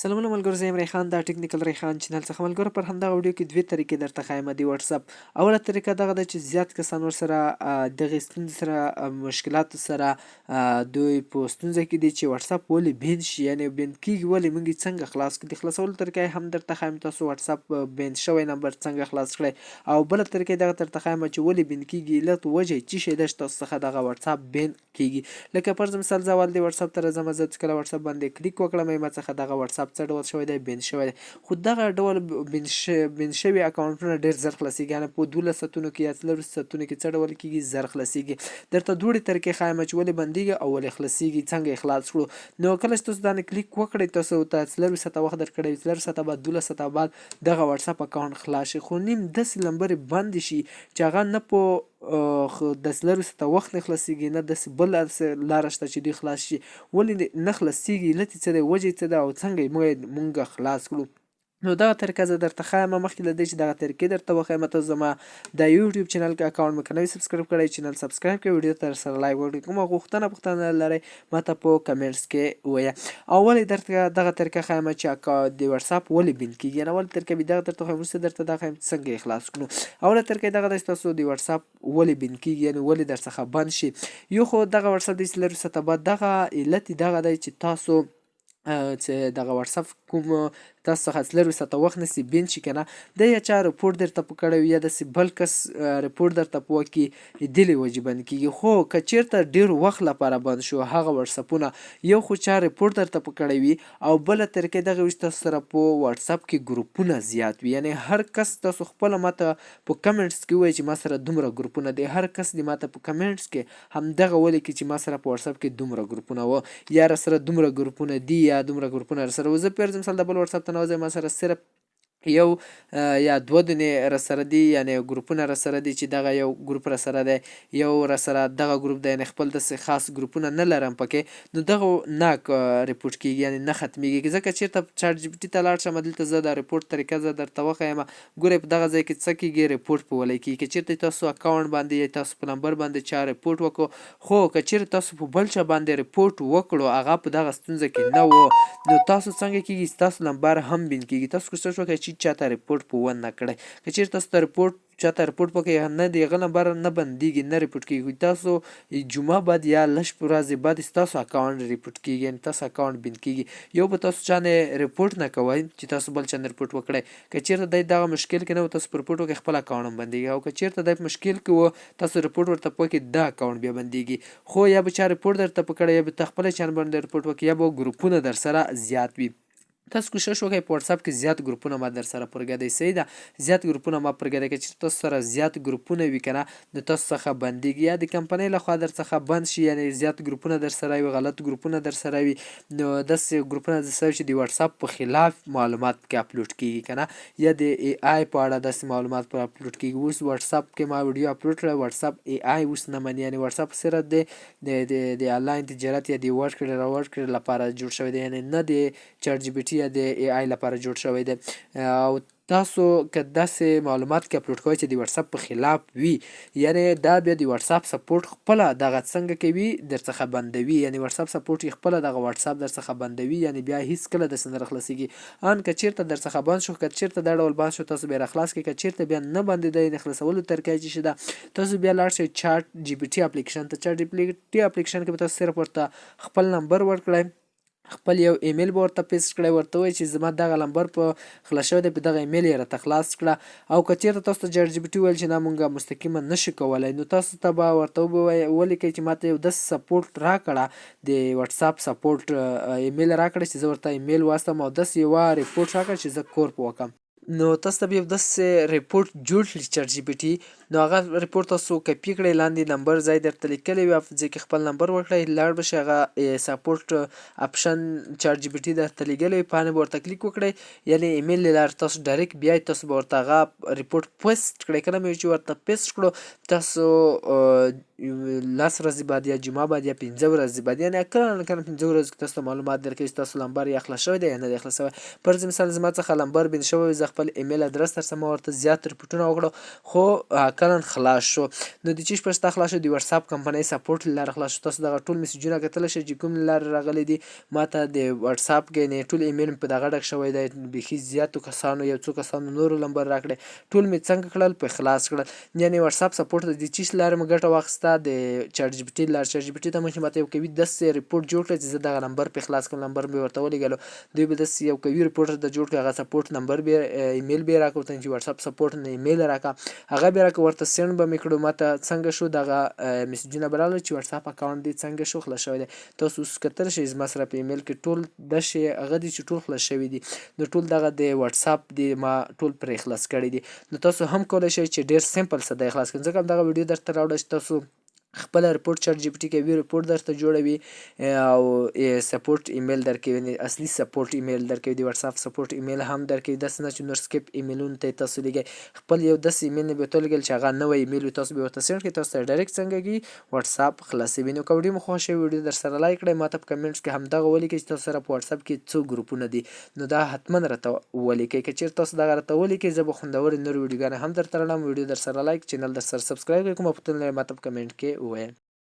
سلامونه ملګرو، زه یم ریحان د ټکنیکل ریحان چینل څخه. ملګرو، پر همدغه ویډیو کې دوې طریقې درته ښایم د واتساپ. اوله طریقه دغه ده چې زیات کسان ورسره دغې ستونزې سره مشکلاتو سره دوی په ستونزه کې دي چې واتساپ ولې بند شي، یعنې بند کېږي ولې، موږ یې څنګه خلاص کړو. د خلاصولو طریقه یې هم درته ښایم، تاسو واتساپ بند شوی نمبر څنګه خلاص کړئ. او بله طریقه یې دغه درته ښایم چې ولې بند کېږي، علت وجه یې څه شی ده چې تاسو څخه دغه واتساپ بند کېږي. لکه فرض مثال زه اول د واتساپ ته راځم، زه چې کله واتساپ باندې کلیک وکړم ما څخه دغه واتساپ څه ډول شوی دی، بند شوی دی. خو دغه ډول بند شوي اکاونټونه ډېر زر خلاصېږي، یعنې په 12 ساعتونو کې یا 14 ساعتونو کې څه ډول کېږي، زر خلاصېږي. درته دوړې طریقې ښایم چې ولې بندېږي او ولې خلاصېږي، څنګه یې خلاص کړو. نو کله چې تاسو دا کلیک وکړئ، تاسو ته 14 ساعته وخت درکړی وي، 14 ساعته بعد 12 ساعته بعد دغه واتساپ اکاونټ خلاص شي. خو نیم داسې نمبرې بندې شي چې هغه نه په د 14 ساعته وخت نه خلاصېږي، نه داسې بله لاره شته چې دوی خلاص شي. ولې نه خلاصېږي، علت یې څه دی، وجه یې څه ده او څنګه یې موږ خلاص کړو. نو دغه طریقه زه درته ښایم. مخکې له دې چې دغه طریقې درته وښایم، تاسو زما د یوټیوب چینل اکاونټ مې که نوی سبسکرایب کړی، چینل سبسکرایب کړئ، ویډیو ته سره لایک وکړئ. کومه پوښتنه لرئ ماته په کمنټس کې ووایه. او ولې درته دغه طریقه ښایم چې د واتساپ ولې بند کېږي، یعنې اوله طریقه مې دغه درته وښایم، وروسته درته دا ښایم چې څنګه یې خلاص کړو. اوله طریقه دغه ده چې تاسو د واتساپ ولې بند کېږي، یعنې ولې درڅخه بند شي. یو خو دغه واتساپ د 14 ساعته بعد دغه علت دغه دی چې تاسو چې دغه واتساپ کوم تاسو څخه 14 ساعته وخت نیسي بند شي که نه، د یا چا رپورټ درته په کړی وي یا داسې بل کس رپورټ درته په وکړي، دلې وجې بند کېږي. خو که چېرته ډېر وخت لپاره بند شو هغه واتساپونه، یو خو چا رپورټ درته په کړی وي، او بله طریقه دغه وي چې تاسو سره په واتساپ کې ګروپونه زیات وي، یعنې هر کس تاسو خپله ماته په کمنټس کې ووایي چې ما سره دومره ګروپونه دي، هر کس دې ماته په کمنټس کې همدغه ولیکي چې ما سره په واتساپ کې دومره ګروپونه وه، یا راسره دومره ګروپونه دي، یا دومره ګروپونه راسره وه. زه فرض مثال د بل واتساپ ته نوځم، ما سره صرف یو یا دوه دونې راسره دي، یعنې ګروپونه راسره دي چې دغه یو ګروپ راسره دی، یو راسره دغه ګروپ دی، یعنې خپل داسې خاص ګروپونه نه لرم پکې. نو دغه نه رپورټ کېږي، یعنې نه ختمېږي. ځکه چېرته چاټ جي پي ټي ته لاړ شم، دلته زه د رپورټ طریقه زه درته وښیم. ګورئ په دغه ځای کې څه کېږي، رپورټ په ولی کېږي. که چېرته تاسو اکاونټ باندې یا تاسو په نمبر باندې چا رپورټ وکړو، خو که چېرته تاسو په بل چا باندې رپورټ وکړو هغه په دغه ستونزه کې نه و، نو تاسو څنګه کېږي، ستاسو نمبر هم بند کېږي. تاسو کوشش وکړئ چې چاته رپورټ په ونه کړئ. که چېرته تاسو ته رپورټ چاته رپورټ وکړئ، نه د هغه نمبر نه بندېږي، نه رپورټ کېږي. تاسو جمعه بعد یا لږ ورځې بعد ستاسو اکاونټ رپورټ کېږي، یعنې تاسو اکاونټ بند کېږي. یو به تاسو چا نه رپورټ نه کوئ چې تاسو بل چا نه رپورټ وکړئ. که چېرته دی دغه مشکل کې نه و، تاسو په رپورټ وکړئ، خپل اکاونټ هم بندېږي. او که چېرته دی په مشکل کې و، تاسو رپورټ ورته وکړئ، دا اکاونټ بیا بندېږي. خو یا به چا رپورټ درته په کړی، یا به ته خپله چا باندې رپورټ وکړې، یا به ګروپونه در سره زیات وي. تاسو کوشش وکړئ په واتساپ کې زیات ګروپونه ما در سره پرګدئ. صحیح ده، زیات ګروپونه ما پرګدئ. که چېرته تاسو سره زیات ګروپونه وي که نه، نو تاسو څخه بندېږي، یا د کمپنۍ لخوا در څخه بند شي، یعنې زیات ګروپونه در سره وي، غلط ګروپونه در سره وي. نو داسې ګروپونه در سره چې د واتساپ په خلاف معلومات پکې اپلوډ کېږي که نه، یا د اے آی په اړه داسې معلومات پر اپلوډ کېږي. اوس واتساپ کې ما ویډیو اپلوډ کړه، واتساپ اے آی اوس نه مني، یعنې واتساپ صرف د آنلاین تجارت یا د ورکړې راورکړې لپاره جوړ شوی دی، یعنې نه د چاټ جي پي ټي یا د اے آی لپاره جوړ شوی دی. او تاسو که داسې معلومات کې اپلوډ کوئ چې د واتساپ په خلاف وي، یعنې دا بیا د واتساپ سپورټ خپله دغه څنګه کوي، در څخه بندوي. یعنې واتساپ سپورټ یې خپله دغه واتساپ در څخه بندوي، یعنې بیا هېڅکله داسې نه راخلاصېږي. ان که چېرته در څخه بند شو، که چېرته دا ډول بند شو، تاسو بیا راخلاص کړئ. که چېرته بیا نه بندېدی، د خلاصولو طریقه یې څه شی ده، تاسو بیا لاړ شئ چاټ جي پي ټي اپلیکیشن ته. چاټ جي پي ټي اپلیکیشن کې به تاسو صرف ورته خپل نمبر ورکړئ، خپل یو ایمیل به ورته پیسټ کړئ، ورته ووایئ چې زما دغه نمبر په خلاص شوی دی، په دغه ایمیل یې راته خلاص کړه. او که چېرته تاسو ته چاټ جي پي ټي وویل چې نه مونږ مستقیما نشو کولی، نو تاسو ته به ورته ولیکئ چې ماته یو داسې سپورټ راکړه، د واتساپ سپورټ ایمیل راکړه چې زه ورته ایمیل واستم، او داسې یوه رپورټ راکړه چې زه کور په وکړم. نو تاسو ته به یو داسې رپورټ جوړ کړي چاټ جي پي ټي. نو هغه رپورټ تاسو کپي کړئ، لاندې نمبر ځای درته لیکلی وي، ځای کې خپل نمبر ورکړئ، لاړ به شئ هغه سپورټ اپشن چاټ جي پي ټي درته لیږلی وي، پاڼې به ورته کلیک وکړئ، یعنې ایمیل له لارې تاسو ډایرکټ بیایئ، تاسو به ورته هغه رپورټ پیسټ کړئ. کله مې چې ورته پیسټ کړو، تاسو 10 ورځې بعد یا جمعه بعد یا 15 ورځې بعد، یعنې کله نه کله 15 ورځو کې تاسو ته معلومات درکوي چې تاسو نمبر یې خلاص شوی دی یا نه دی خلاص شوی. فرض مثال زما څخه نمبر بند شوی، زه خپل ایمیل ادرس تر سم ورته زیات رپورټونه وکړو خو هکرن خلاص شو. نو د چی شپه خلاص شو د واتساپ کمپنۍ سپورټ لاره خلاص شو. تاسو دغه ټول میسجونه کتلی شئ چې کوم لاره راغلي دي ماته د واتساپ کې ټول ایمیل په دغه ډک شوی دی. بیخي زیاتو کسانو یو څو کسانو نورو نمبر راکړی ټول مې څنګه کړل په خلاص کړل. یعنې واتساپ سپورټ د چی لاره مې ګټه واخیسته د چاټ جی پي ټي لاره. چاټ جي پي ټي ته مې ماته یو کوي داسې ریپورټ جوړ کړی چې زه دغه نمبر په خلاص کړم. نمبر مې ورته ولېږلو دوی به داسې یو کوي ریپورټ د جوړ کړي هغه سپورټ نمبر به ایمیل به یې راکړه ورته چې واتساپ سپورټ نه ایمیل راکړه هغه به یې راکړه ورته سینډ به مې کړو ماته څنګه شو دغه میسجونه به راغله چې واتساپ اکاونټ دې څنګه شو خلاص شوی دی. تاسو اوس کتلی شئ زما سره په ایمیل کې ټول دا شی هغه دي چې ټول خلاص شوي دي. نو ټول دغه د واتساپ دی ما ټول پرې خلاص کړي دي. نو تاسو هم کولی شئ چې ډېر سمپل څه دی خلاص کړئ. ځکه دغه ویډیو درته راوړه چې تاسو خپل رپورټ چاټ جی پي ټي کوي رپورټ درته جوړوي او سپورټ ایمیل درکوي اصلي سپورټ ایمیل درکوي د واتساپ سپورټ ایمیل هم درکوي. داسې نه چې نور سکپ ایمیلونو ته تاسو لګئ خپل یو داسې ایمیل نه به ورته ولګئ چې هغه نوی ایمیل وي تاسو به ورته سینډ کړئ تاسو ته ډایرکټ څنګه کېږي واتساپ خلاصوي. نو که ویډیو مو خوښه شوې ویډیو در سره لایک کړئ ماته په کمنټس کې همدغه ولیکئ چې تاسو سره په واتساپ کې څو ګروپونه دي نو دا حتما راته ولیکئ. که چېرته تاسو دغه راته ولیکئ زه به خوندورې نورې ویډیوګانې هم درته راوړم. ویډیو در سره لایک چینل در سره سبسکرایب کړئ. کومه پوښتنه لرئ ماته په کمنټ کې ووایئ.